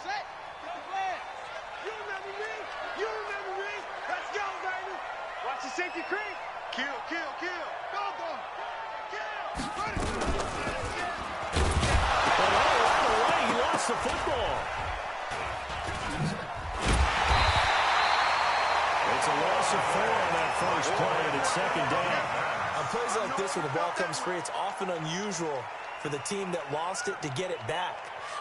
Set. Go flat. You remember me? You remember me? Let's go, baby. Watch the safety creep. Kill, kill, kill. Go, go. Kill. Run it. Right away, he lost the football. It's a loss of 4 on that first play, and it's second down. On plays like this where the ball comes free, it's often unusual for the team that lost it to get it back.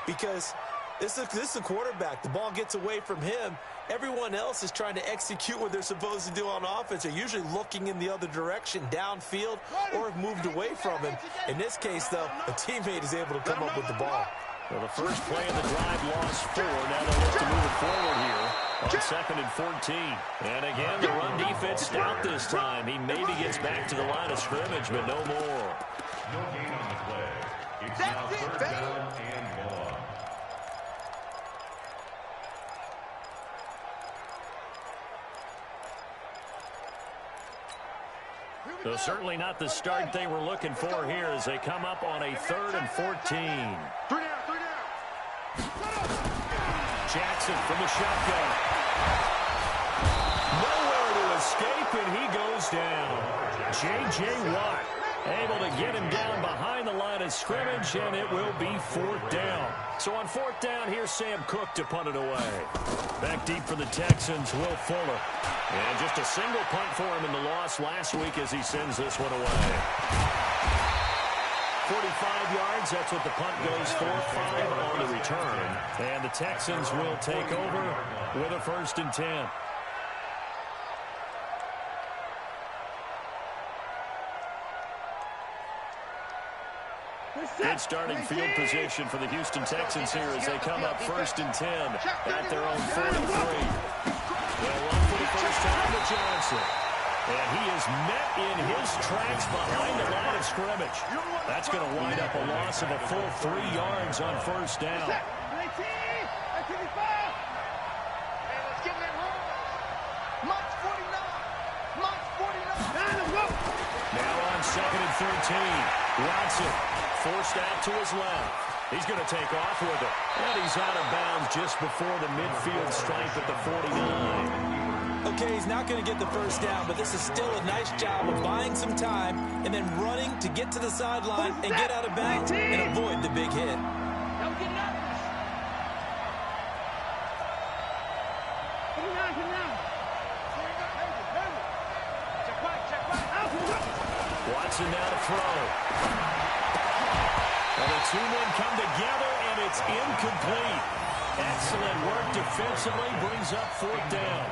Because this is a quarterback. The ball gets away from him. Everyone else is trying to execute what they're supposed to do on offense. They're usually looking in the other direction, downfield, or have moved away from him. In this case, though, a teammate is able to come up with the ball. Well, the first play of the drive lost 4. Now they'll look to move it forward here on 2nd and 14. And again, the run defense stout this time. He maybe gets back to the line of scrimmage, but no more. No gain on the play. It's now 3rd down and 1. So certainly not the start they were looking for here as they come up on a 3rd and 14. 3 down, 3 down. Jackson from the shotgun. Nowhere to escape, and he goes down. J.J. Watt able to get him down behind the line of scrimmage, and it will be 4th down. So on 4th down, here's Sam Cook to punt it away. Back deep for the Texans, Will Fuller. And just a single punt for him in the loss last week as he sends this one away. 45 yards, that's what the punt goes for. 5 on the return. And the Texans will take over with a 1st and 10. Good starting field position for the Houston Texans here as they come up 1st and 10 at their own 43. They'll run for the first time to Johnson. And he is met in his tracks behind the line of scrimmage. That's going to wind up a loss of a full 3 yards on 1st down. Now on 2nd and 13. Watson forced out to his left. He's going to take off with it. And he's out of bounds just before the midfield stripe at the 49. Okay, he's not going to get the first down, but this is still a nice job of buying some time and then running to get to the sideline and get out of bounds and avoid the big hit. Watson now to throw. And the 2 men come together, and it's incomplete. Excellent work defensively, brings up 4th down.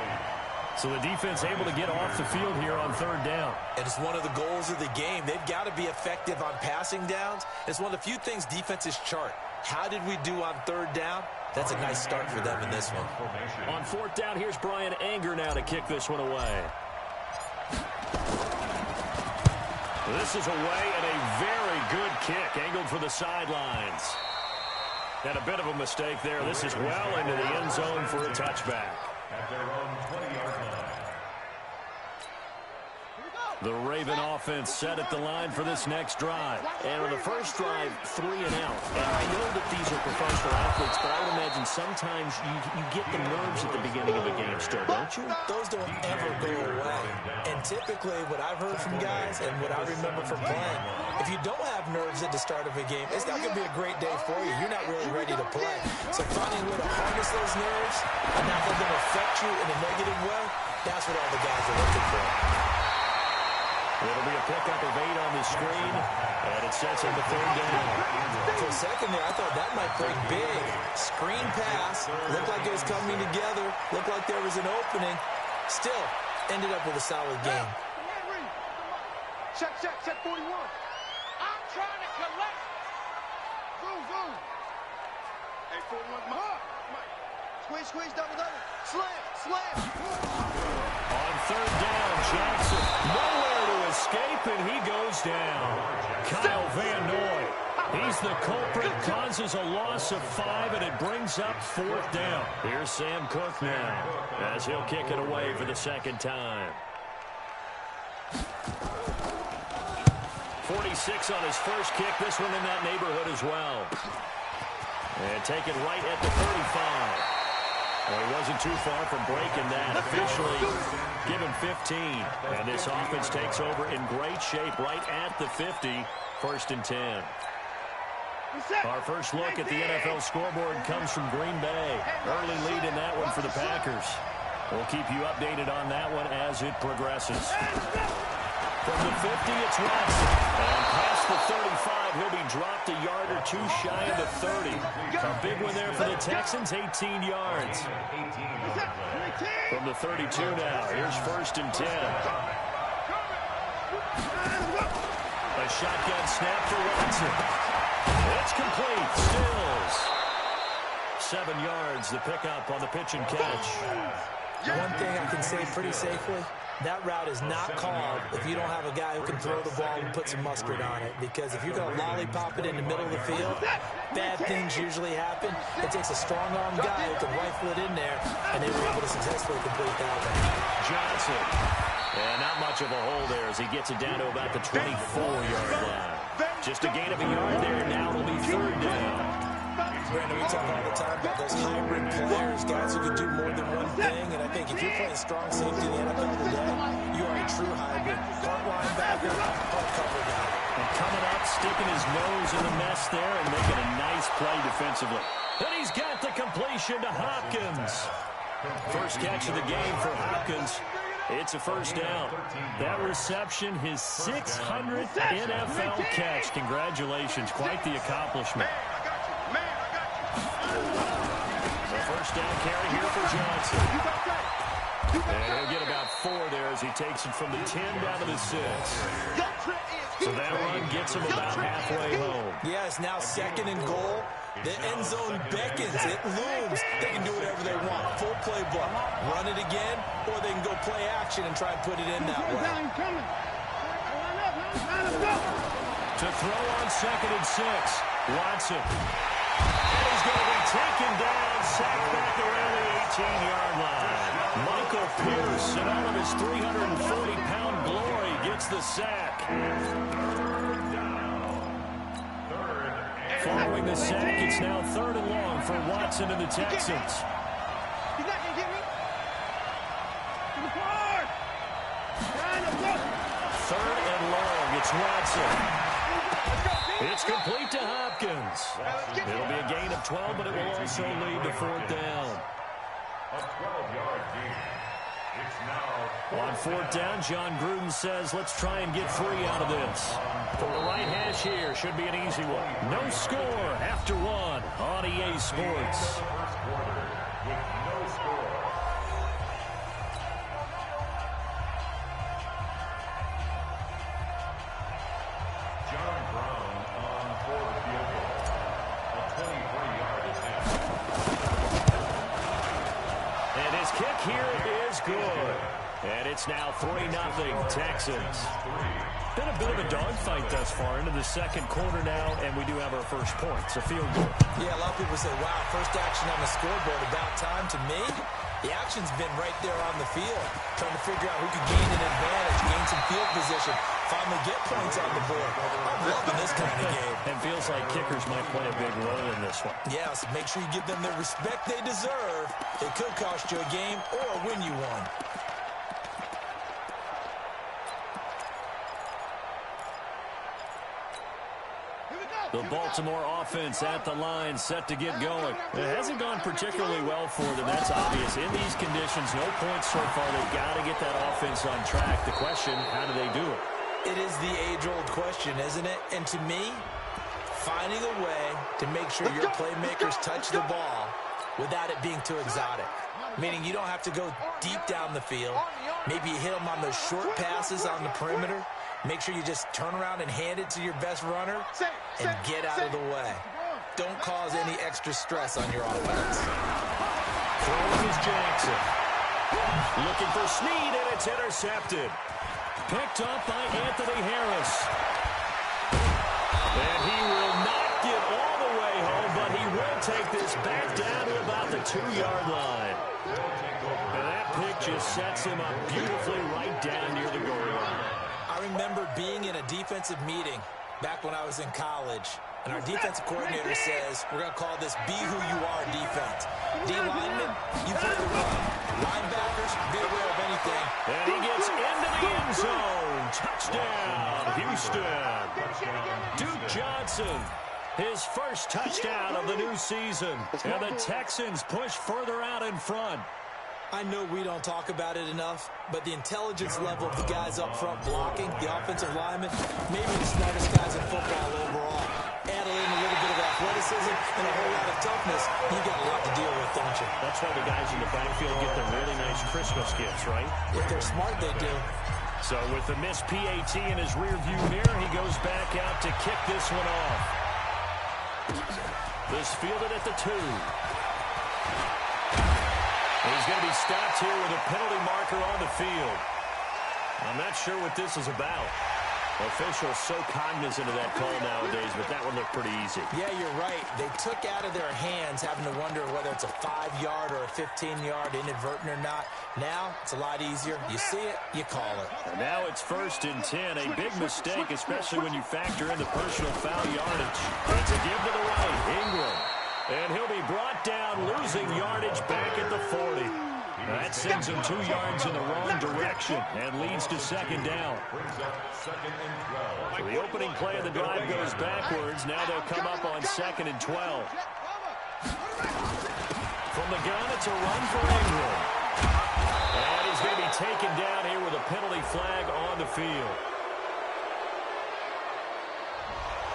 So the defense able to get off the field here on 3rd down. And it's one of the goals of the game. They've got to be effective on passing downs. It's one of the few things defenses chart. How did we do on 3rd down? That's a nice start for them in this one. On 4th down, here's Brian Anger now to kick this one away. This is away and a very good kick, angled for the sidelines. And a bit of a mistake there. This is well into the end zone for a touchback. At their own 20-yard line. The Raven offense set at the line for this next drive. And on the first drive, 3 and out. And I know that these are professional athletes, but I would imagine sometimes you get the nerves at the beginning of a game still, don't you? Those don't ever go away. And typically what I've heard from guys and what I remember from playing, if you don't have nerves at the start of a game, it's not going to be a great day for you. You're not really ready to play. So finding a way to harness those nerves and not let them affect you in a negative way, that's what all the guys are looking for. It'll be a pickup of 8 on the screen, and it sets him to 3rd down. For a second there, I thought that might break big. Screen pass, looked like it was coming together, looked like there was an opening. Still, ended up with a solid game. Check 41. I'm trying to collect. Zoom. Hey, 41, come on. Squeeze, double. Slam. On 3rd down, Jackson nowhere to escape, and he goes down. Kyle Van Noy, he's the culprit, causes a loss of 5, and it brings up 4th down. Here's Sam Cook now, as he'll kick it away for the 2nd time. 46 on his first kick, this one in that neighborhood as well. And take it right at the 35. Well, he wasn't too far from breaking that. Officially given 15. And this offense takes over in great shape right at the 50. 1st and 10. Our first look at the NFL scoreboard comes from Green Bay. Early lead in that one for the Packers. We'll keep you updated on that one as it progresses. From the 50, it's Watson. And past the 35, he'll be dropped a yard or two shy of the 30. A big one there for the Texans, 18 yards. From the 32 now, here's 1st and 10. A shotgun snap for Watson. It's complete. Stills. 7 yards, the pickup on the pitch and catch. One thing I can say pretty safely, that route is not called if you don't have a guy who can throw the ball and put some mustard on it. Because if you're going to lollipop it in the middle of the field, bad things usually happen. It takes a strong-armed guy who can rifle it in there, and they were able to successfully complete that one. Johnson. And not much of a hole there as he gets it down to about the 24-yard line. Just a gain of a yard there. Now it'll be 3rd down. Brandon, we talk all the time about those hybrid players, guys who can do more than one thing. And I think if you're playing strong safety in the NFL today, you are a true hybrid. Part linebacker, part cover guy. And coming up, sticking his nose in the mess there and making a nice play defensively. And he's got the completion to Hopkins. First catch of the game for Hopkins. It's a 1st down. That reception, his 600th NFL catch. Congratulations. Quite the accomplishment. The 1st down carry here for Johnson. And he'll get about 4 there as he takes it from the 10 down to the 6. So that run gets him about halfway home. Yeah, it's now 2nd and goal. The end zone beckons. It looms. They can do whatever they want. Full playbook. Run it again, or they can go play action and try and put it in that way. To throw on 2nd and 6. Watson. And he's going to be taken down, sacked back around the 18-yard line. Michael Pierce, in all of his 340-pound glory, gets the sack. Following the sack, it's now 3rd and long for Watson and the Texans. He's not going to get me. To the forward. 3rd and long, it's Watson. It's complete to Hopkins. It'll be a gain of 12, but it will also lead to 4th down. A 12-yard gain. It's now on 4th down, John Gruden says, let's try and get 3 out of this. For the right hash here, should be an easy one. No score after 1 on EA Sports. And it's now 3-0 Texans. Been a bit of a dogfight thus far into the 2nd quarter now, and we do have our first point. So field goal. Yeah, a lot of people say, wow, first action on the scoreboard, about time. To me, the action's been right there on the field, trying to figure out who could gain an advantage, gain some field position, finally get points on the board. I'm loving this kind of game. And feels like kickers might play a big role in this one. Yes, make sure you give them the respect they deserve. It could cost you a game or win you one. The Baltimore offense at the line, set to get going. It hasn't gone particularly well for them, that's obvious. In these conditions, no points so far. They've got to get that offense on track. The question, how do they do it? It is the age-old question, isn't it? And to me, finding a way to make sure your playmakers touch the ball without it being too exotic. Meaning you don't have to go deep down the field. Maybe you hit them on those short passes on the perimeter. Make sure you just turn around and hand it to your best runner and get out of the way. Don't cause any extra stress on your offense. Throwing is Jackson. Looking for Snead, and it's intercepted. Picked up by Anthony Harris. And he will not get all the way home, but he will take this back down to about the 2-yard line. And that pick just sets him up beautifully right down near the goal line. I remember being in a defensive meeting back when I was in college, And our defensive coordinator says we're going to call this be who you are defense. D linemen, you play the run. Linebackers, be aware of anything. And he gets into the end zone. Touchdown, Houston. Duke Johnson, his first touchdown of the new season. And the Texans push further out in front. I know we don't talk about it enough, but the intelligence level of the guys up front blocking, the offensive linemen, maybe the smartest guys in football overall. Add in a little bit of athleticism and a whole lot of toughness, you got a lot to deal with, don't you? That's why the guys in the backfield get them really nice Christmas gifts, right? If they're smart, they do. So with the missed PAT in his rearview mirror, he goes back out to kick this one off. This fielded at the 2. He's going to be stopped here with a penalty marker on the field. I'm not sure what this is about. Officials so cognizant of that call nowadays, but that one looked pretty easy. Yeah, you're right. They took out of their hands having to wonder whether it's a 5-yard or a 15-yard inadvertent or not. Now, it's a lot easier. You see it, you call it. And now it's 1st and 10. A big mistake, especially when you factor in the personal foul yardage. It's a give to the right. Ingram. And he'll be brought down, losing yardage back at the 40. That sends him 2 yards in the wrong direction and leads to 2nd down. So the opening play of the drive goes backwards. Now they'll come up on 2nd and 12. From the gun, it's a run for Ingram. And he's going to be taken down here with a penalty flag on the field.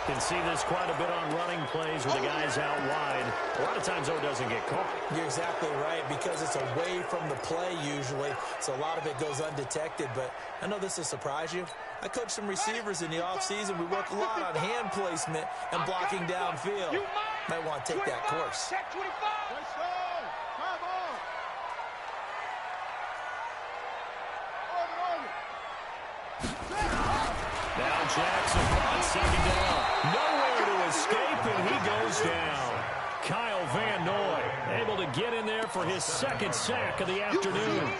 Can see this quite a bit on running plays with the guys out wide. A lot of times, though, it doesn't get caught. You're exactly right, because it's away from the play usually, so a lot of it goes undetected. But I know this will surprise you. I coach some receivers in the offseason. We work a lot on hand placement and blocking downfield. Might want to take that course. Now Jackson on 2nd down. Nowhere to escape, and he goes down. Kyle Van Noy able to get in there for his 2nd sack of the afternoon.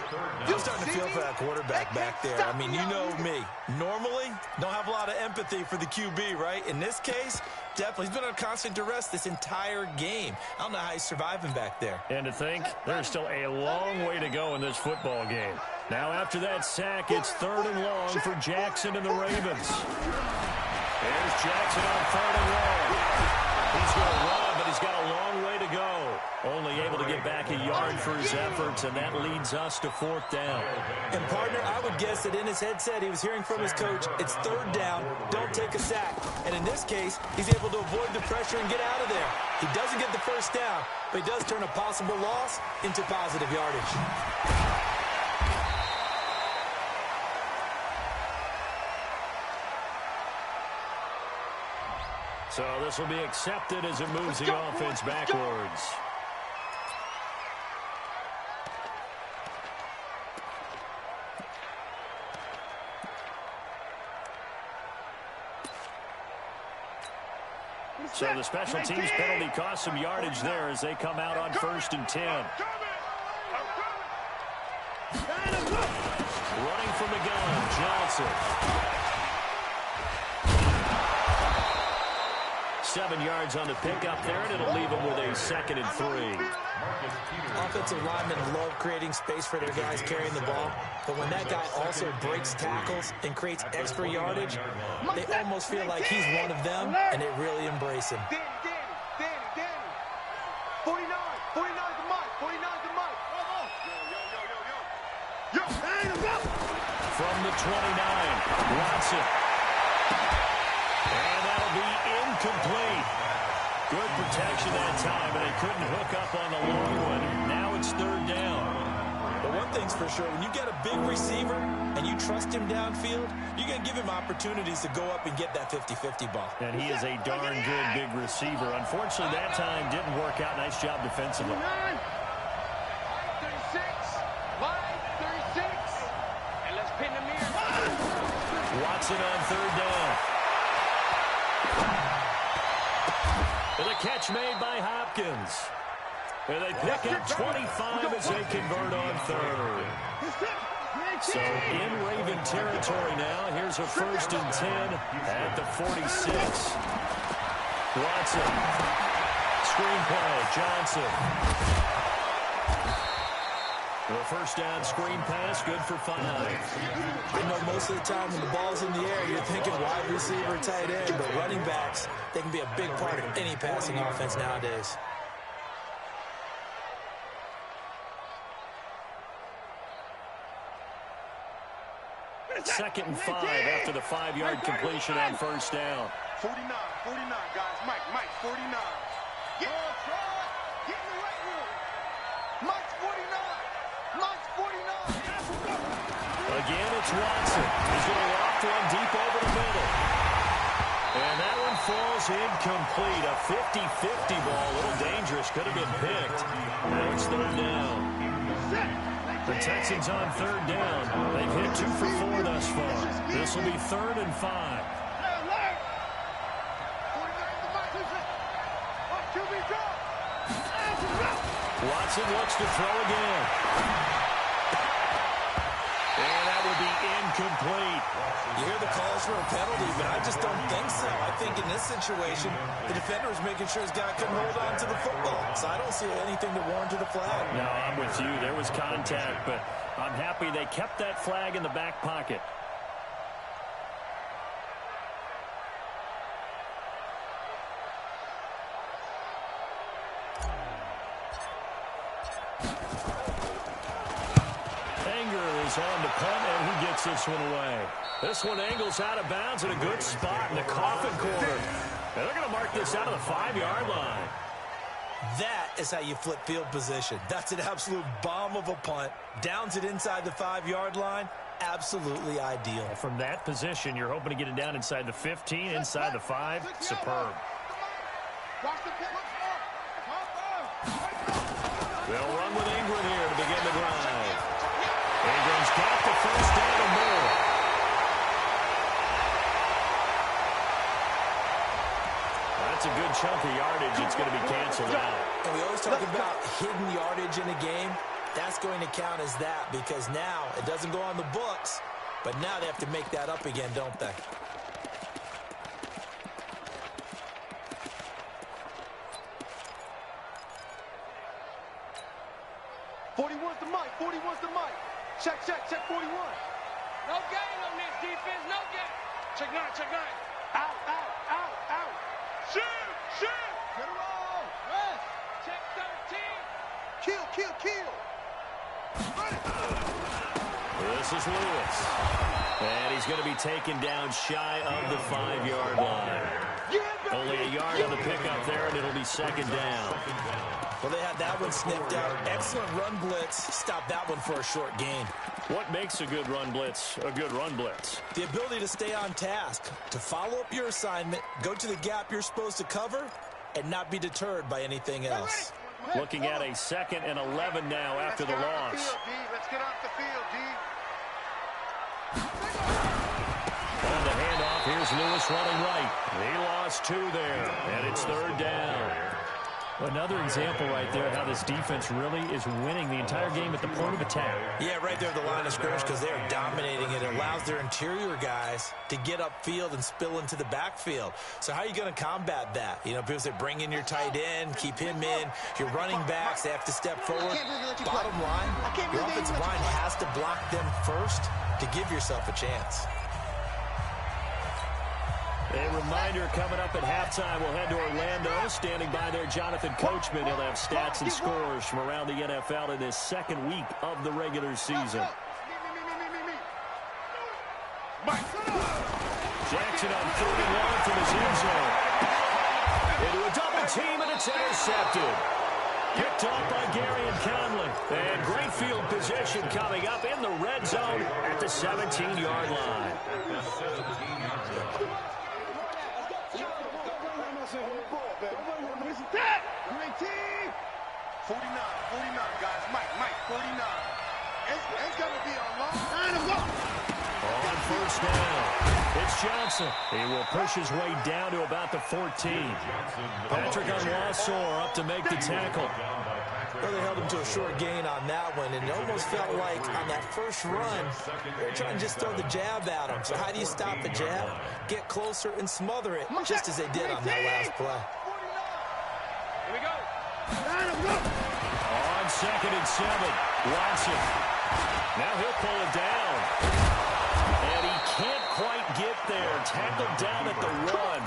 I'm starting to feel for that quarterback back there. I mean, you know me. Normally, don't have a lot of empathy for the QB, right? In this case, definitely. He's been on constant duress this entire game. I don't know how he's surviving back there. And to think, there's still a long way to go in this football game. Now after that sack, it's 3rd and long for Jackson and the Ravens. There's Jackson on 3rd and long. He's going to run, but he's got a long way to go. Only able to get back a yard for his efforts, and that leads us to 4th down. And, partner, I would guess that in his headset he was hearing from his coach, it's 3rd down, don't take a sack. And in this case, he's able to avoid the pressure and get out of there. He doesn't get the 1st down, but he does turn a possible loss into positive yardage. So this will be accepted as it moves the offense backwards. So the special teams penalty cost some yardage there as they come out on 1st and 10. Running from the gun, Johnson. 7 yards on the pickup there, and it'll leave him with a 2nd and 3. Offensive linemen love creating space for their guys carrying the ball, but when that guy also breaks tackles and creates extra yardage, they almost feel like he's one of them, and they really embrace him. Danny. 49 to Mike. 49 to Mike. Yo. From the 29, Watson. And that'll be incomplete. Good protection that time, but they couldn't hook up on the long one. Now it's 3rd down. But one thing's for sure, when you get a big receiver and you trust him downfield, you're going to give him opportunities to go up and get that 50-50 ball. And he is a darn good big receiver. Unfortunately, that time didn't work out. Nice job defensively. 36. And let's pin the mirror. Watson on 3rd down. And a catch made by Hopkins. And they pick up 25 as they convert on 3rd. So in Raven territory now. Here's a 1st and 10 at the 46. Watson. Screenplay. Johnson. The first down screen pass, good for 5. I know most of the time when the ball's in the air, you're thinking wide receiver, tight end, but running backs, they can be a big part of any passing offense nowadays. Second and 5 after the 5-yard completion on first down. 49, guys. Mike, 49. Get in the right room. Mike's 49. Mike's 49. Again, it's Watson. He's going to loft one deep over the middle. And that one falls incomplete. A 50-50 ball. A little dangerous. Could have been picked. Now it's third down. The Texans on third down. They've hit 2 for 4 thus far. This will be 3rd and 5. Watson looks to throw again. And that will be incomplete. You hear the calls for a penalty, but I just don't think so. I think in this situation, the defender is making sure his guy couldn't hold on to the football. So I don't see anything that warranted a flag. No, I'm with you. There was contact, but I'm happy they kept that flag in the back pocket. On to punt, and he gets this one away. This one angles out of bounds in a good spot in the coffin corner. And they're going to mark this out of the 5-yard line. That is how you flip field position. That's an absolute bomb of a punt. Downs it inside the 5-yard line. Absolutely ideal. From that position, you're hoping to get it down inside the 15, inside the 5. Superb. They'll run with Ingram here to begin the drive. Ingram's got the first down and more. That's a good chunk of yardage. It's going to be canceled out. And we always talk about hidden yardage in a game. That's going to count as that because now it doesn't go on the books, but now they have to make that up again, don't they? Check 41. No gain on this defense, no gain. Check 9. Out. Shoot. Get it all. Rest. Check 13. Kill. This is Lewis. And he's going to be taken down shy of the 5-yard line. Only a yard on the pickup there, and it'll be second down. Well, they had that one snipped out. Excellent run blitz. Stop that one for a short gain. What makes a good run blitz a good run blitz? The ability to stay on task, to follow up your assignment, go to the gap you're supposed to cover, and not be deterred by anything else. Looking at a 2nd and 11 now after the loss. Let's get off the field, D. On the handoff, here's Lewis running right. He lost 2 there, and it's third down. Another example right there how this defense really is winning the entire game at the point of attack. Yeah, right there at the line of scrimmage because they are dominating it. It allows their interior guys to get upfield and spill into the backfield. So how are you going to combat that? You know, people say bring in your tight end, keep him in. Your running backs, they have to step forward. Bottom line, your offensive line has to block them first to give yourself a chance. A reminder coming up at halftime, we'll head to Orlando. Standing by there, Jonathan Coachman. He'll have stats and scores from around the NFL in this second week of the regular season. Jackson on 31 from his end zone. Into a double team, and it's intercepted. Picked off by Gary and Conley. And great field position coming up in the red zone at the 17-yard line. 49, guys. Mike, 49. It's going to be a long time to go. On first down, it's Johnson. He will push his way down to about the 14. Patrick Onwuasor up to make the tackle. Well, they held him to a short gain on that one, and it almost felt like on that first run, they were trying to just throw the jab at him. So how do you stop the jab? Get closer and smother it, just as they did on that last play. Here we go. On 2nd and 7, Watson. Now he'll pull it down. And he can't quite get there. Tackled down at the 1.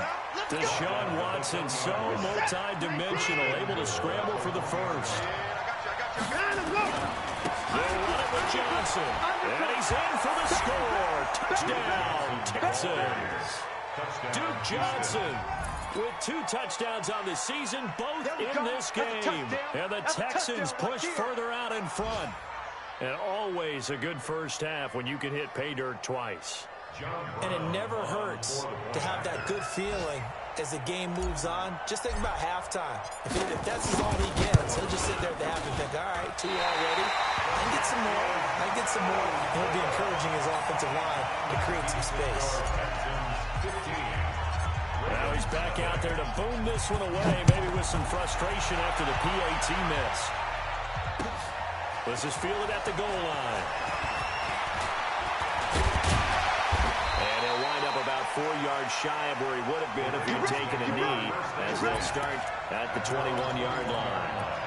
Deshaun Watson, so multi-dimensional, able to scramble for the first. They'll run it with Johnson. And he's in for the score. Touchdown, Texans. Duke Johnson with 2 touchdowns on the season, both in this game. And the Texans push further out in front. And always a good first half when you can hit pay dirt twice. And it never hurts to have that good feeling as the game moves on. Just think about halftime. If that's all he gets, he'll just sit there at the half and think, all right, 2 already. I can get some more. I can get some more. And he'll be encouraging his offensive line to create some space. Now he's back out there to boom this one away, maybe with some frustration after the PAT miss. This is fielded at the goal line. And he'll wind up about 4 yards shy of where he would have been if he had taken a knee, as they'll start at the 21-yard line.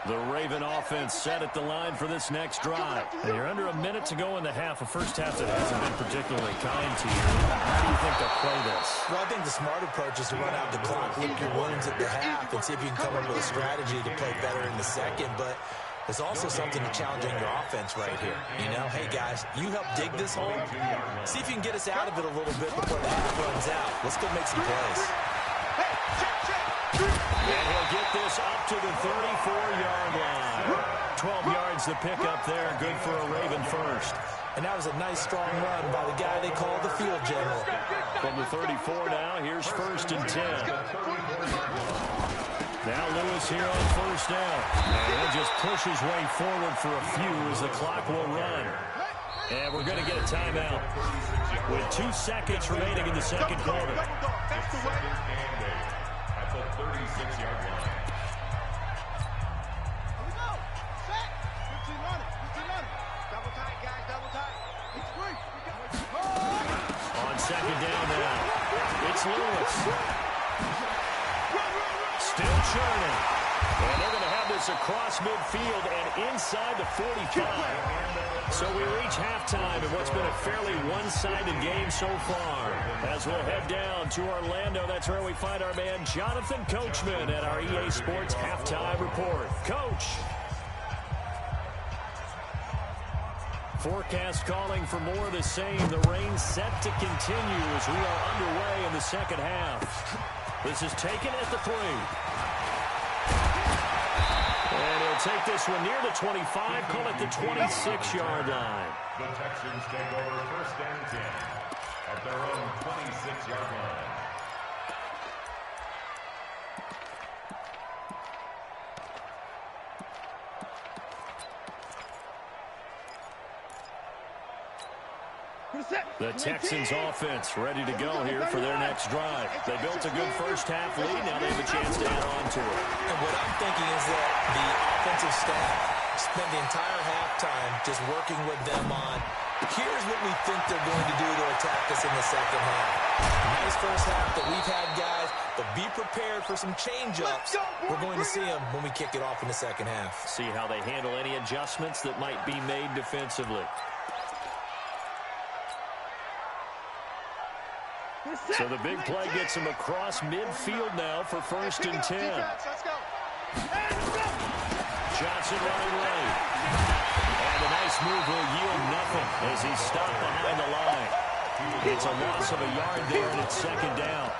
The Raven offense set at the line for this next drive. And you're under a minute to go in the half, a first half that hasn't been particularly kind to you. How do you think they'll play this? Well, I think the smart approach is to run out the clock, lick your wounds at the half, and see if you can come up with a strategy to play better in the second. But there's also something to challenging your offense right here. You know, hey, guys, you help dig this hole. See if you can get us out of it a little bit before the half runs out. Let's go make some plays. And he'll get this up to the 34-yard line. 12 yards to pick up there. Good for a Raven first. And that was a nice, strong run by the guy they call the field general. From the 34 now, here's 1st and 10. Now Lewis here on 1st down. And he'll just push his way forward for a few as the clock will run. And we're going to get a timeout with 2 seconds remaining in the second quarter. At the 36-yard line. Here we go. Set. 15 running. 15 running. Double tight, guys. Double tight. It's free. On 2nd down now, it's Lewis. Still churning. And they're going to have this across midfield and inside the 45. So we reach halftime in what's been a fairly one-sided game so far. As we'll head down to Orlando, that's where we find our man Jonathan Coachman at our EA Sports Halftime Report. Coach. Forecast calling for more of the same. The rain set to continue as we are underway in the second half. This is taken at the 3. And he'll take this one near the 25, call it the 26-yard line. The Texans take over 1st and 10 at their own 26-yard line. The Texans offense ready to go here for their next drive. They built a good first half lead. Now they have a chance to add on to it. And what I'm thinking is that the offensive staff spent the entire halftime just working with them on, here's what we think they're going to do to attack us in the second half. Nice first half that we've had, guys, but be prepared for some change-ups. We're going to see them when we kick it off in the second half. See how they handle any adjustments that might be made defensively. So the big play gets him across midfield now for 1st and 10. Johnson running late. And a nice move will yield nothing as he's stopped behind the line. It's a loss of a yard there, and it's 2nd down.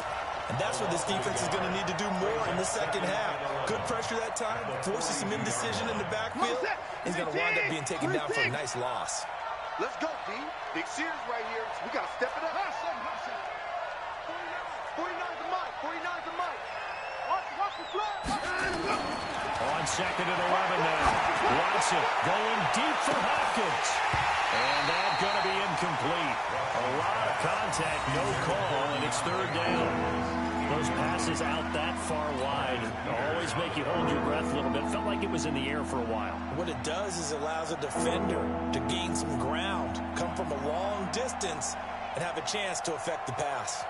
And that's what this defense is going to need to do more in the second half. Good pressure that time, forces some indecision in the backfield. He's going to wind up being taken down for a nice loss. Let's go, D. Big series right here. We got to step it up. 49 to Mike. 49 to Mike. Watch the flag. On 2nd and 11 now. Watson going deep for Hopkins. And that's going to be incomplete. A lot of contact, no call, and it's 3rd down. Those passes out that far wide always make you hold your breath a little bit. Felt like it was in the air for a while. What it does is allows a defender to gain some ground, come from a long distance, and have a chance to affect the pass.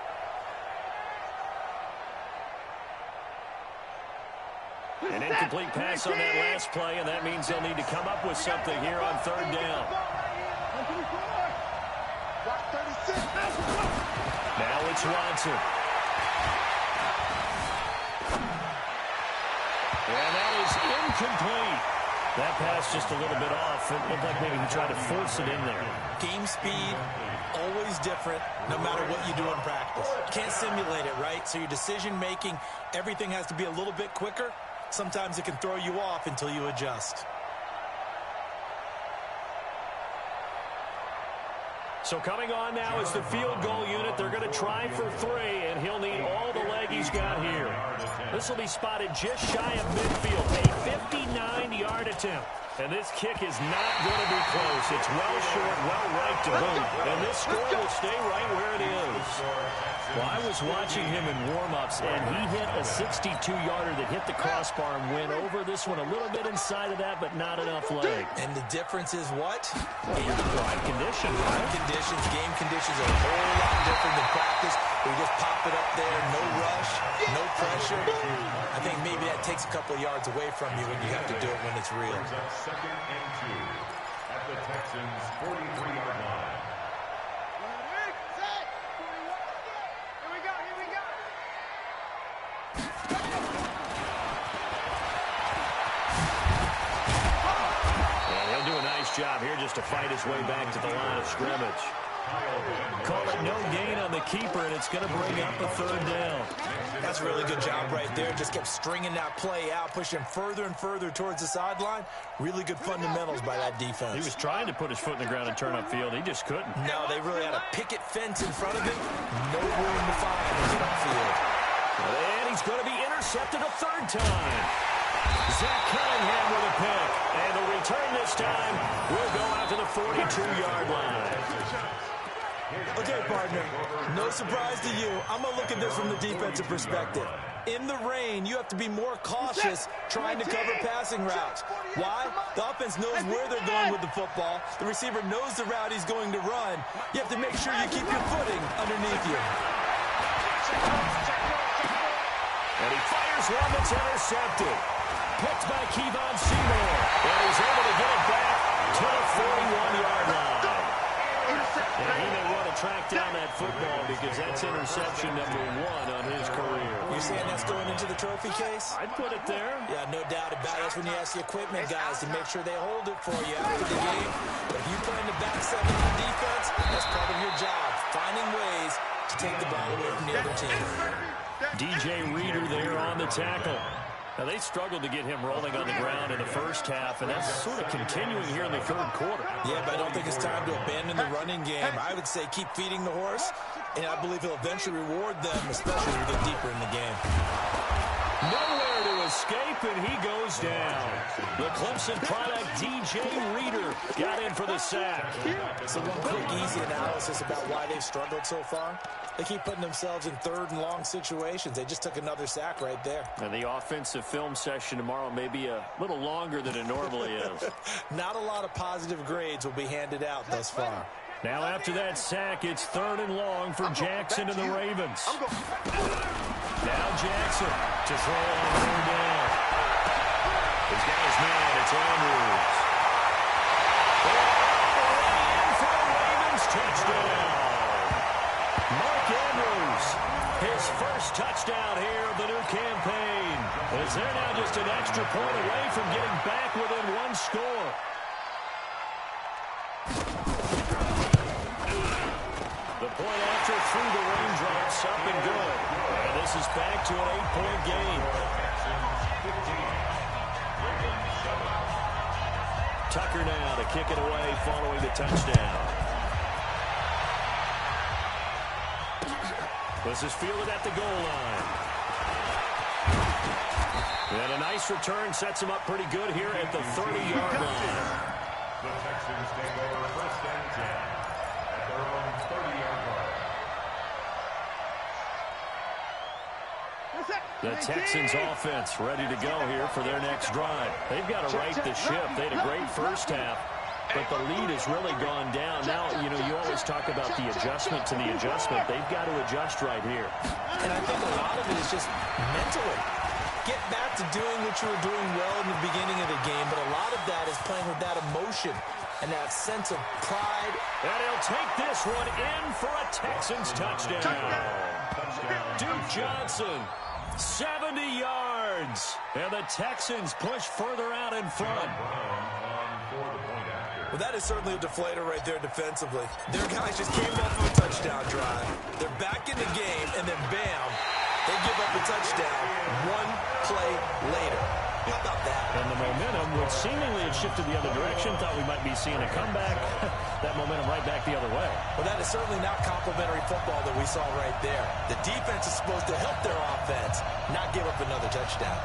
An incomplete pass on that last play, and that means they'll need to come up with something here on 3rd down. Now it's Watson. And that is incomplete. That pass just a little bit off. It looked like maybe he tried to force it in there. Game speed, always different, no matter what you do in practice. Can't simulate it, right? So your decision-making, everything has to be a little bit quicker. Sometimes it can throw you off until you adjust. So coming on now is the field goal unit. They're going to try for 3, and he'll need all the leg he's got here. This will be spotted just shy of midfield, a 59-yard attempt. And this kick is not going to be close. It's well short, well right to boot. And this score will stay right where it is. Well, I was watching him in warm-ups, and he hit a 62-yarder that hit the crossbar and went over this one a little bit inside of that, but not enough leg. And the difference is what? Right conditions. Right conditions, game conditions are a whole lot different than practice. We just pop it up there, no rush, no pressure. I think maybe that takes a couple of yards away from you when you have to do it when it's real. 2nd and 2 at the Texans' 43-yard line. Job here just to fight his way back to the line of scrimmage. Call it no gain on the keeper, and it's going to bring up a 3rd down. That's a really good job right there. Just kept stringing that play out, pushing him further and further towards the sideline. Really good fundamentals by that defense. He was trying to put his foot in the ground and turn upfield. He just couldn't. No, they really had a picket fence in front of him. No room to find to get upfield. And he's going to be intercepted a 3rd time. Zach Cunningham with a pick. And the return this time will go out to the 42-yard line. Okay, partner, no surprise to you. I'm going to look at this from the defensive perspective. In the rain, you have to be more cautious trying to cover passing routes. Why? The offense knows where they're going with the football. The receiver knows the route he's going to run. You have to make sure you keep your footing underneath you. And he fires one that's intercepted. Picked by Kevon Seymour. And he's able to get it back to the 41-yard line. And he may want to track down that football because that's interception number 1 on his career. You saying that's going into the trophy case? I'd put it there. Yeah, no doubt about it. That's when you ask the equipment guys to make sure they hold it for you after the game. But if you play in the back 7 on defense, that's part of your job, finding ways to take the ball away from the other team. DJ Reader there on the tackle. Now, they struggled to get him rolling on the ground in the first half, and that's sort of continuing here in the 3rd quarter. Yeah, but I don't think it's time to abandon the running game. I would say keep feeding the horse, and I believe he'll eventually reward them, especially as we get deeper in the game. Nowhere to escape, and he goes down. The Clemson product, DJ Reader, got in for the sack. So one quick, easy analysis about why they've struggled so far. They keep putting themselves in 3rd and long situations. They just took another sack right there. And the offensive film session tomorrow may be a little longer than it normally is. Not a lot of positive grades will be handed out thus far. Now after that sack, it's 3rd and long for Jackson and the Ravens. Now Jackson to throw on 3rd down. He's got his man. It's Andrews. In for the Ravens touchdown. Mark Andrews, his first touchdown here of the new campaign. As they're now just an extra point away from getting back within 1 score. The point after through the raindrops, up and good. And this is back to an 8-point game. Tucker now to kick it away following the touchdown. This is fielded at the goal line. And a nice return sets him up pretty good here at the 30-yard line. The Texans take over 1st and 10 at their own 30-yard line. The Texans offense ready to go here for their next drive. They've got to right the ship. They had a great first half, but the lead has really gone down. Now, you know, you always talk about the adjustment to the adjustment. They've got to adjust right here. And I think a lot of it is just mentally. Get back to doing what you were doing well in the beginning of the game, but a lot of that is playing with that emotion and that sense of pride. And he'll take this one in for a Texans touchdown. Duke Johnson, 70 yards. And the Texans push further out in front. Well, that is certainly a deflator right there defensively. Their guys just came off of a touchdown drive. They're back in the game, and then bam, they give up a touchdown one play later. How about that? And the momentum, which seemingly had shifted the other direction, thought we might be seeing a comeback. That momentum right back the other way. Well, that is certainly not complimentary football that we saw right there. The defense is supposed to help their offense, not give up another touchdown.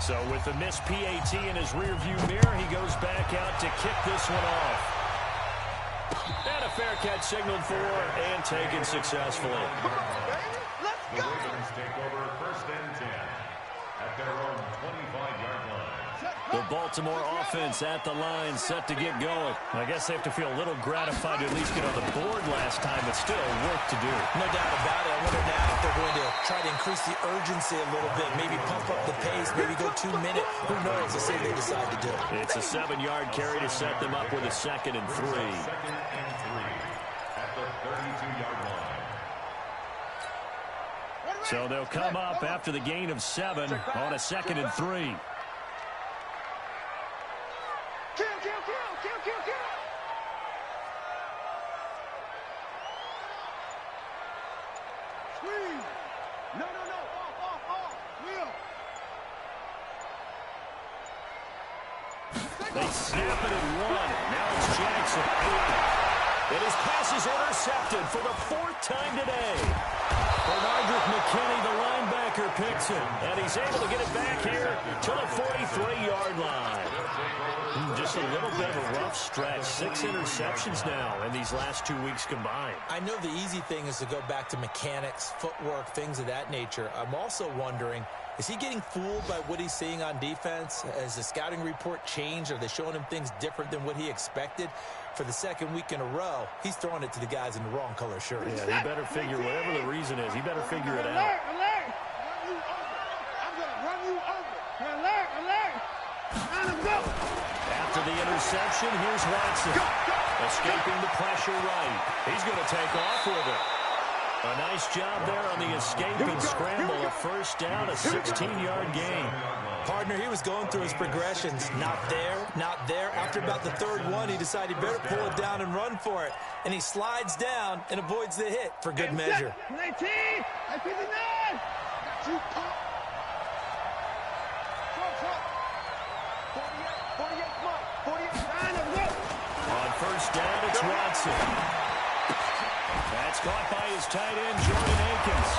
So with the missed PAT in his rearview mirror, he goes back out to kick this one off. And a fair catch signaled for and taken successfully. The Ravens take over 1st and 10 at their own 25-yard line. The Baltimore offense at the line, set to get going. I guess they have to feel a little gratified to at least get on the board last time, but still work to do. No doubt about it. I wonder now if they're going to try to increase the urgency a little bit, maybe pump up the pace, maybe go 2 minute. Who knows? Let's see what they decide to do. It's a 7-yard carry to set them up with a 2nd and 3. 2nd and 3 at the 32-yard line. So they'll come up after the gain of 7 on a 2nd and 3. Kill, kill, kill, kill, kill, kill. Squeeze. No, no, no. Off. Will. They snap it and run. Now it's Jackson. And his pass is intercepted for the 4th time today. Bernardrick McKinney, the linebacker, picks it. And he's able to get it back here to the 43-yard line. Just a little bit of a rough stretch. 6 interceptions now in these last 2 weeks combined. I know the easy thing is to go back to mechanics, footwork, things of that nature. I'm also wondering, is he getting fooled by what he's seeing on defense? Has the scouting report changed? Are they showing him things different than what he expected? For the 2nd week in a row, he's throwing it to the guys in the wrong color shirt. Yeah, he better figure, whatever the reason is, he better figure it out. Alert. I'm going to run you over. Alert. On him, go. After the interception, here's Watson. Escaping the pressure right. He's going to take off with it. A nice job there on the escape and scramble. A 1st down, a 16-yard gain. Partner, he was going through his progressions. Not there, not there. After about the 3rd one, he decided he better pull it down and run for it. And he slides down and avoids the hit for good measure. 19. I see the 9. Got you, pop. 48, Mike. 48, 9 of them. On 1st down, it's Watson. That's caught by his tight end, Jordan Akins.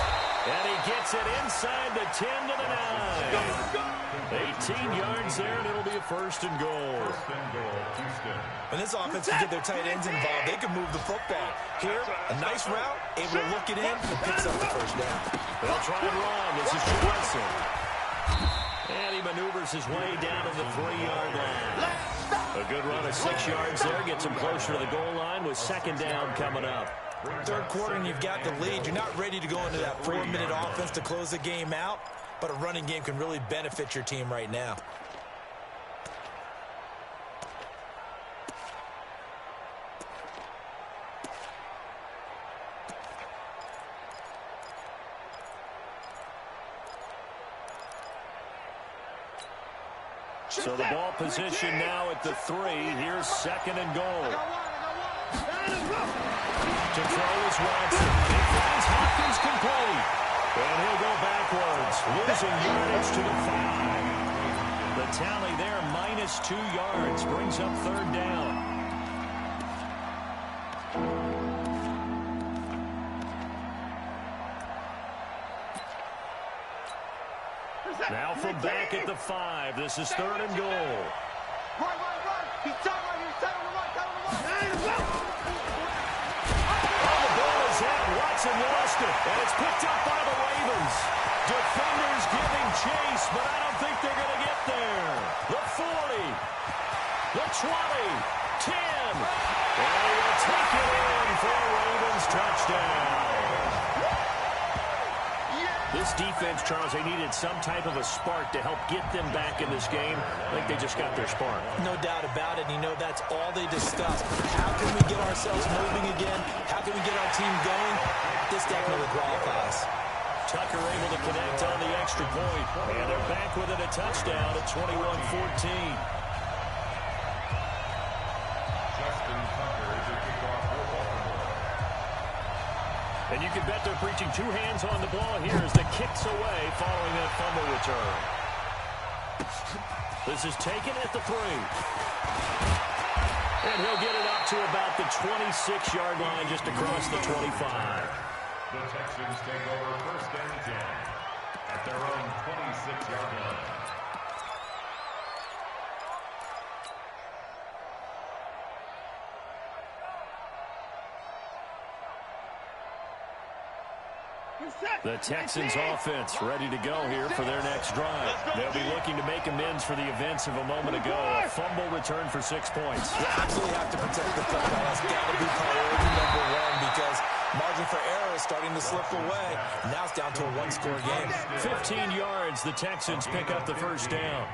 And he gets it inside the 10 to the 9. 18 yards there, and it'll be a 1st and goal. 1st and goal, Houston. When this offense can get their tight ends involved, they can move the football. Here, a nice route, able to look it in, and picks up the 1st down. They'll try and run. This is Johnson. And he maneuvers his way down to the 3-yard line. A good run of 6 yards there, gets him closer to the goal line with 2nd down coming up. 3rd quarter and you've got the lead. You're not ready to go into that 4-minute offense to close the game out, but a running game can really benefit your team right now. So the ball position now at the 3. Here's 2nd and goal. To throw is Watson. He finds Hopkins complete. And he'll go backwards, losing yardage to the 5. The tally there, -2 yards, brings up 3rd down. Now from back at the 5, this is 3rd and goal. Run. He's tight right here. Tight on the right. Oh, the ball is out. Watson lost it, and it's picked up by the Ravens. Defenders giving chase, but I don't think they're going to get there. The 40, the 20, 10, and he will take it in for a Ravens touchdown. This defense, Charles, they needed some type of a spark to help get them back in this game. I think they just got their spark. No doubt about it. You know, that's all they discussed. How can we get ourselves moving again? How can we get our team going? This definitely qualifies. Tucker able to connect on the extra point, and they're back with it, a touchdown at 21-14. And you can bet they're preaching 2 hands on the ball here as the kick's away following that fumble return. This is taken at the 3. And he'll get it up to about the 26-yard line just across the 25. The Texans take over 1st and 10 at their own 26-yard line. The Texans offense ready to go here for their next drive. They'll be looking to make amends for the events of a moment ago. A fumble return for 6 points. You absolutely have to protect the football. That's got to be priority number 1 because margin for error is starting to slip away. Now it's down to a 1-score game. 15 yards, the Texans pick up the 1st down.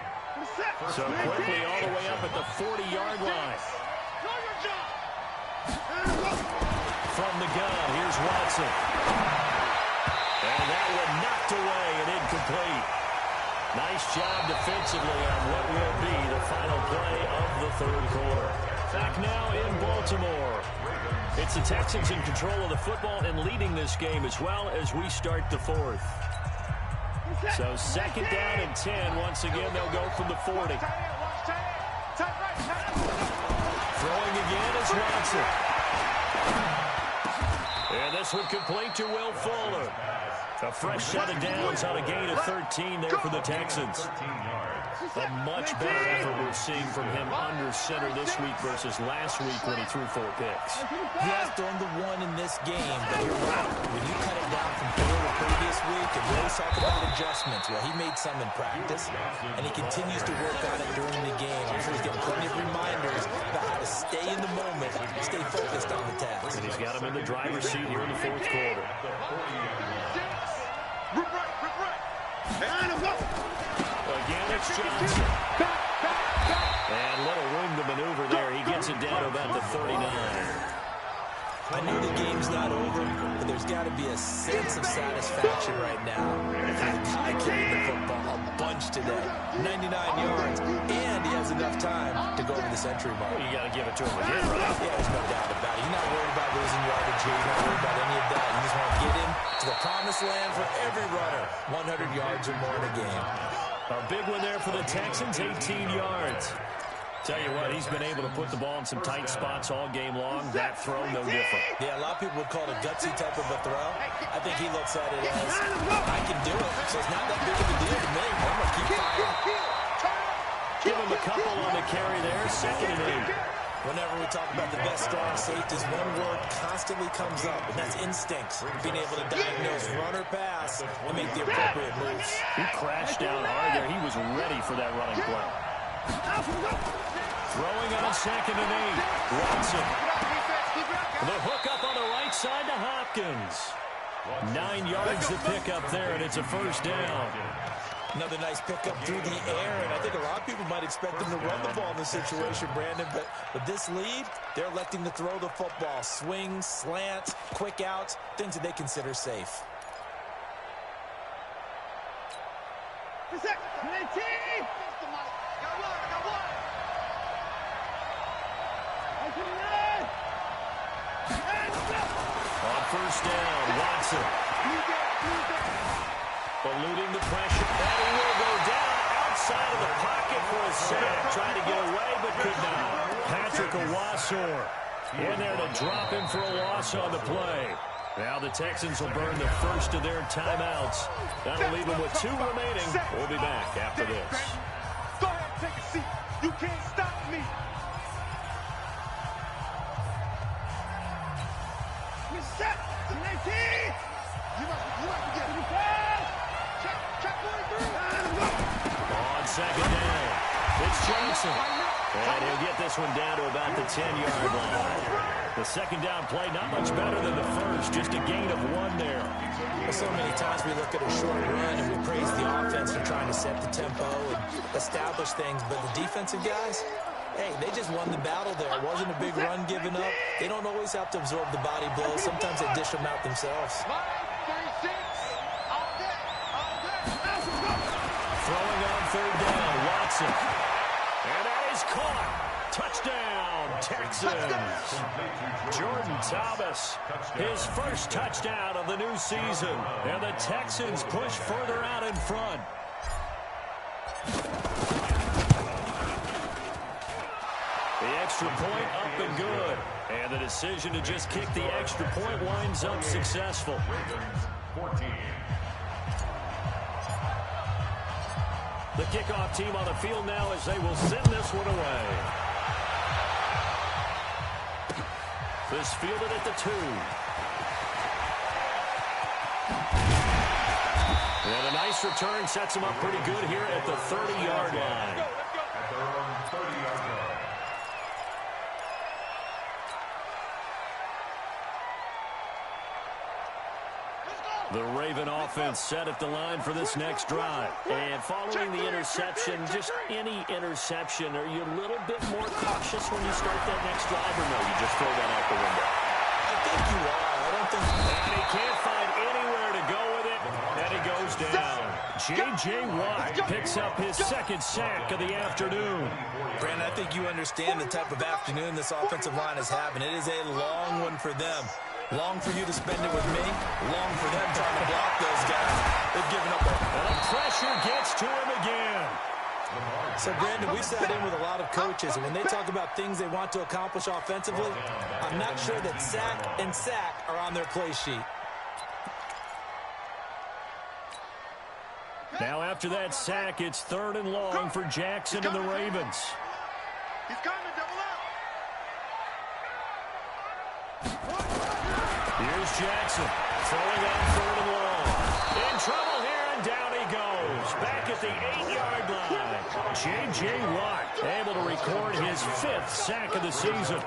So quickly all the way up at the 40-yard line. From the gun, here's Watson. And that one knocked away and incomplete. Nice job defensively on what will be the final play of the 3rd quarter. Back now in Baltimore. It's the Texans in control of the football and leading this game as well as we start the 4th. So 2nd down and 10. Once again, they'll go from the 40. Throwing again is Watson. And this one complete to Will Fuller. A fresh set of downs on a gain of 13 there for the Texans. A much better effort we're seeing from him under center this week versus last week when he threw 4 picks. He has thrown the 1 in this game, but you're right. When you cut it down from 4 the previous week, and really talk about adjustments, well, he made some in practice, and he continues to work on it during the game. I'm sure he's getting plenty of reminders about how to stay in the moment, stay focused on the task. And he's got him in the driver's seat here in the 4th quarter. Again, it's Johnson. And little room to maneuver there. He gets it down to about the 39. I know the game's not over, but there's got to be a sense of satisfaction right now. That guy carried the football a bunch today. 99 yards, and he has enough time to go over the century mark. Well, you got to give it to him again, right? Yeah, there's no doubt about it. You're not worried about losing yardage here. You're not worried about any of that. You just want to get him to the promised land for every runner. 100 yards or more in a game. A big one there for the Texans, 18 yards. Tell you what, he's been able to put the ball in some tight spots all game long. That throw, no different. Yeah, a lot of people would call it a gutsy type of a throw. I think he looks at it as, I can do it, so it's not that big of a deal to me. I'm going to keep firing. Give him a couple on the carry there, 2nd and 8. Whenever we talk about the best strong safeties, one word constantly comes up, and that's instincts. Being able to diagnose run or pass and make the appropriate moves. He crashed down hard there. He was ready for that running play. Throwing on 2nd and 8. Watson. The hook up on the right side to Hopkins. 9 yards to pick up there, and it's a 1st down. Another nice pickup through the air, and I think a lot of people might expect them to run the ball in this situation, Brandon, but with this lead, they're electing to throw the football. Swings, slants, quick outs, things that they consider safe. On 1st down, Watson. Eluding the pressure. And he will go down outside of the pocket for a sack. Trying to get away, but could not. Patrick Owasor in there to drop him for a loss on the play. Now the Texans will burn the first of their timeouts. That'll leave them with 2 remaining. We'll be back after this. Go ahead, take a seat. You can't stop me. You set. 19. You might get it. Check 1 through. On second down, it's Johnson. And he'll get this one down to about the 10-yard line. The second down play, not much better than the first, just a gain of 1 there. Well, so many times we look at a short run and we praise the offense for trying to set the tempo and establish things, but the defensive guys, hey, they just won the battle there. It wasn't a big run given up. They don't always have to absorb the body blows. Sometimes they dish them out themselves. Throwing on third down, Watson. And that is caught. Touchdown, Texans. Jordan Thomas, his first touchdown of the new season. And the Texans push further out in front. The extra point up and good. And the decision to just kick the extra point winds up successful. 14. The kickoff team on the field now as they will send this one away. This fielded at the 2. And a nice return sets them up pretty good here at the 30-yard line. At their own 30-yard line. The Raven offense set at the line for this next drive. And following the interception, just any interception, are you a little bit more cautious when you start that next drive, or no, you just throw that out the window? I think you are. I don't think... And he can't find anywhere to go with it, and he goes down. J.J. Watt picks up his second sack of the afternoon. Brandon, I think you understand the type of afternoon this offensive line is having. It is a long one for them. Long for you to spend it with me. Long for them trying to block those guys. They've given up. And pressure gets to him again. So, Brandon, we sat in with a lot of coaches, and when they talk about things they want to accomplish offensively, I'm not sure that sack and sack are on their play sheet. Now, after that sack, it's 3rd and long for Jackson and the Ravens. He's coming, double up. Here's Jackson, throwing on 3rd and long. In trouble here, and down he goes. Back at the 8-yard line. J.J. Watt able to record his 5th sack of the season.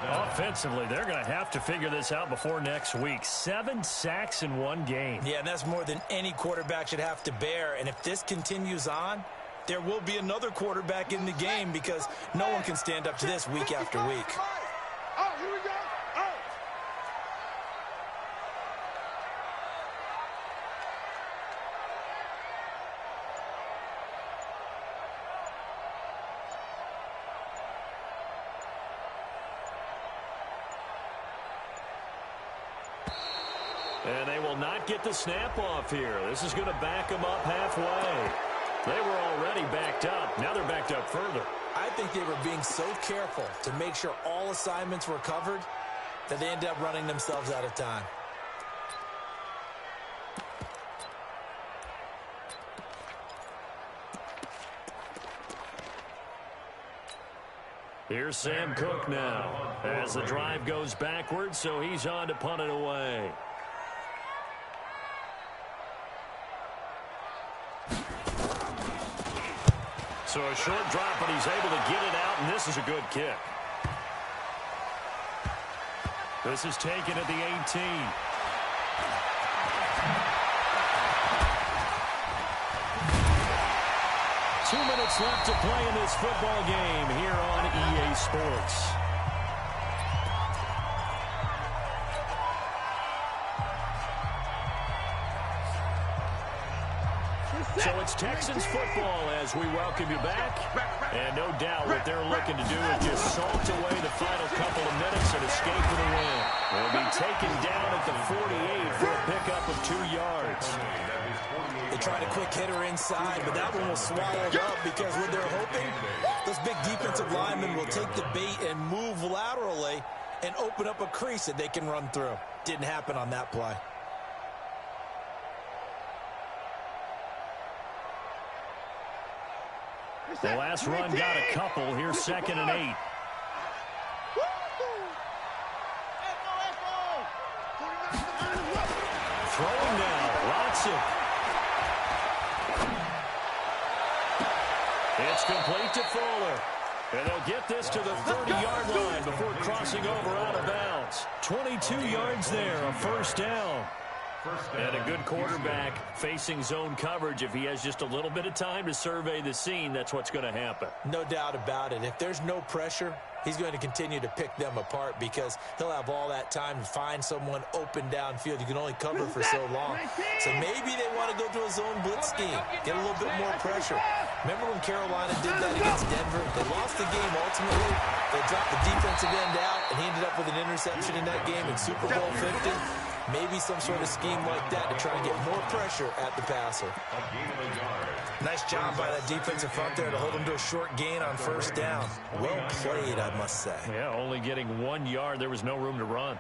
Offensively, they're going to have to figure this out before next week. 7 sacks in 1 game. Yeah, and that's more than any quarterback should have to bear. And if this continues on, there will be another quarterback in the game because no one can stand up to this week after week. Oh, here we go. Oh. And they will not get the snap off here. This is going to back them up halfway. They were already backed up. Now they're backed up further. I think they were being so careful to make sure all assignments were covered that they ended up running themselves out of time. Here's Sam Cook now as the drive goes backwards, so he's on to punt it away. So a short drop, but he's able to get it out, and this is a good kick. This is taken at the 18. Two minutes left to play in this football game here on EA Sports. So it's Texans football as we welcome you back. And no doubt what they're looking to do is just salt away the final couple of minutes and escape with a win. They'll be taken down at the 48 for a pickup of 2 yards. They tried a quick hitter inside, but that one was swallowed up because what they're hoping, those big defensive linemen will take the bait and move laterally and open up a crease that they can run through. Didn't happen on that play. The last run got a couple. Here's 2nd and 8. Throwing now, Watson. It's complete to Fuller. And they'll get this to the 30-yard line before crossing over out of bounds. 22 yards there, a first down. And a good quarterback facing zone coverage. If he has just a little bit of time to survey the scene, that's what's going to happen. No doubt about it. If there's no pressure, he's going to continue to pick them apart because he'll have all that time to find someone open downfield. You can only cover for so long. So maybe they want to go to a zone blitz scheme, get a little bit more pressure. Remember when Carolina did that against Denver? They lost the game ultimately. They dropped the defensive end out, and he ended up with an interception in that game in Super Bowl 50. Maybe some sort of scheme like that to try and get more pressure at the passer. Nice job by that defensive front there to hold him to a short gain on first down. Well played, I must say. Yeah, only getting 1 yard. There was no room to run.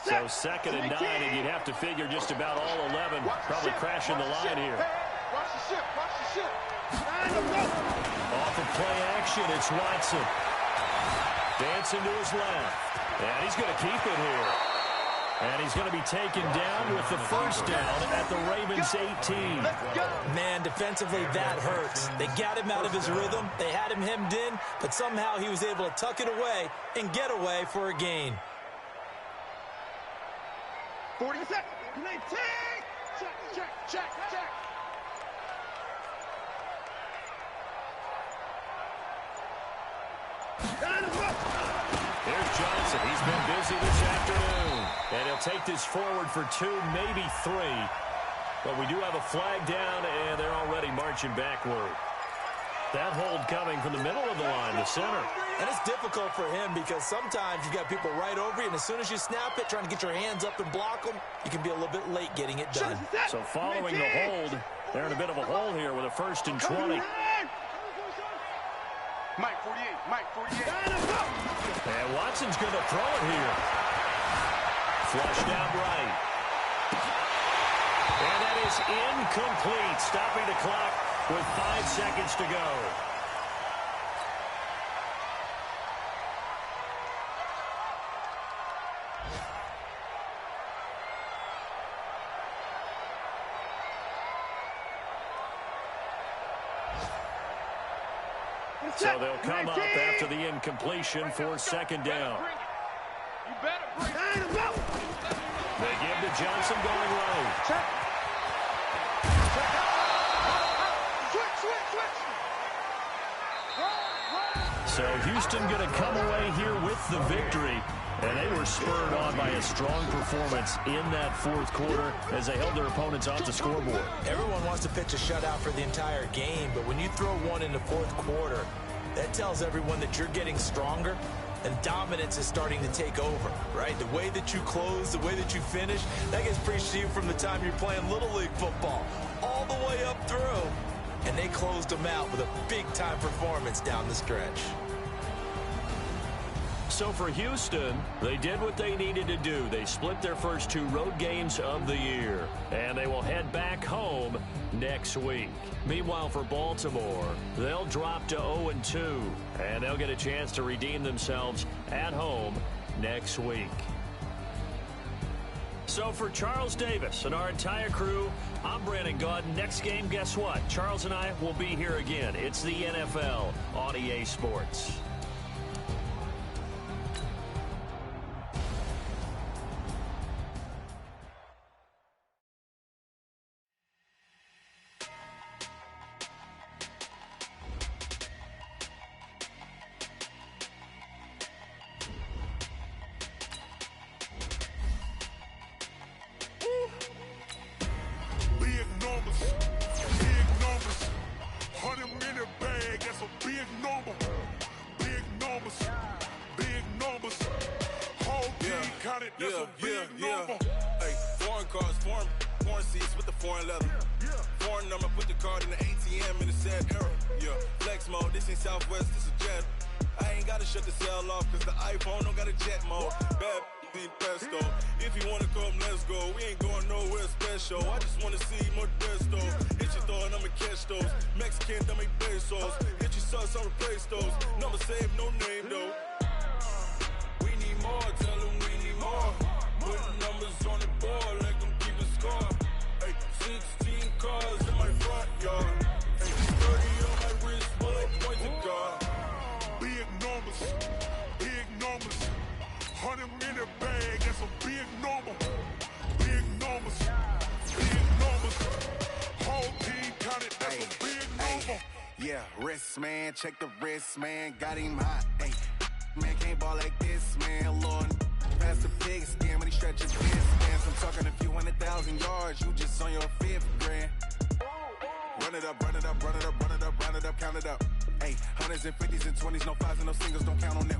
So 2nd and 9, and you'd have to figure just about all 11 probably crashing the line here. Watch the ship, watch the ship. Off of play action, it's Watson. Dancing to his left. And he's going to keep it here. And he's going to be taken down with the first down at the Ravens 18. Man, defensively, that hurts. They got him out of his rhythm. They had him hemmed in, but somehow he was able to tuck it away and get away for a gain. 40 seconds. Check. Here's Johnson. He's been busy this afternoon. And he'll take this forward for 2, maybe 3. But we do have a flag down, and they're already marching backward. That hold coming from the middle of the line, the center. And it's difficult for him because sometimes you've got people right over you, and as soon as you snap it, trying to get your hands up and block them, you can be a little bit late getting it done. So following the hold, they're in a bit of a hole here with a 1st and 20. Mike 48. And Watson's going to throw it here. Flushed out right. And that is incomplete, stopping the clock with 5 seconds to go. So they'll come up after the incompletion for 2nd down. You better bring him up. They give to Johnson going right. Check. So Houston going to come away here with the victory. And they were spurred on by a strong performance in that 4th quarter as they held their opponents off the scoreboard. Everyone wants to pitch a shutout for the entire game, but when you throw one in the 4th quarter, that tells everyone that you're getting stronger and dominance is starting to take over, right? The way that you close, the way that you finish, that gets preached to you from the time you're playing Little League football all the way up through. And they closed them out with a big-time performance down the stretch. So for Houston, they did what they needed to do. They split their first 2 road games of the year, and they will head back home next week. Meanwhile, for Baltimore, they'll drop to 0-2, and they'll get a chance to redeem themselves at home next week. So for Charles Davis and our entire crew, I'm Brandon Gaudin. Next game, guess what? Charles and I will be here again. It's the NFL on EA Sports. Big numbers, 100-minute bag, that's a big number. foreign leather. Foreign number, put the card in the ATM in the sad era. Yeah, flex mode, this ain't Southwest, this is Jet. I ain't gotta shut the cell off, cause the iPhone don't got a jet mode. Bad be pesto. If you wanna come, let's go. We ain't going nowhere special. I just wanna see more desto. Hit your throw and I'ma catch those. Mexican, dummy pesos. Hit your sauce, I'll replace those. Number save, no name though. We need more, tell them we need more. Putting numbers on the board, let them keep the score. Hey, 16 cars in my front yard. Hey, 30 on my wrist, bullet point to God. Big numbers, big numbers. 100 minute bag, that's a big number. Big numbers, big numbers. Whole team counted, that's a big number. Yeah, wrist man, check the wrist man, got him hot. Ay, man can't ball like this, man. Lord, pass the pig skin when he stretches his stance. I'm talking a few 100,000 yards, you just on your 5th grand. Run it up, run it up, run it up, run it up, run it up, count it up. Ay, hundreds and 50s and 20s, no 5s and no singles, don't count on them.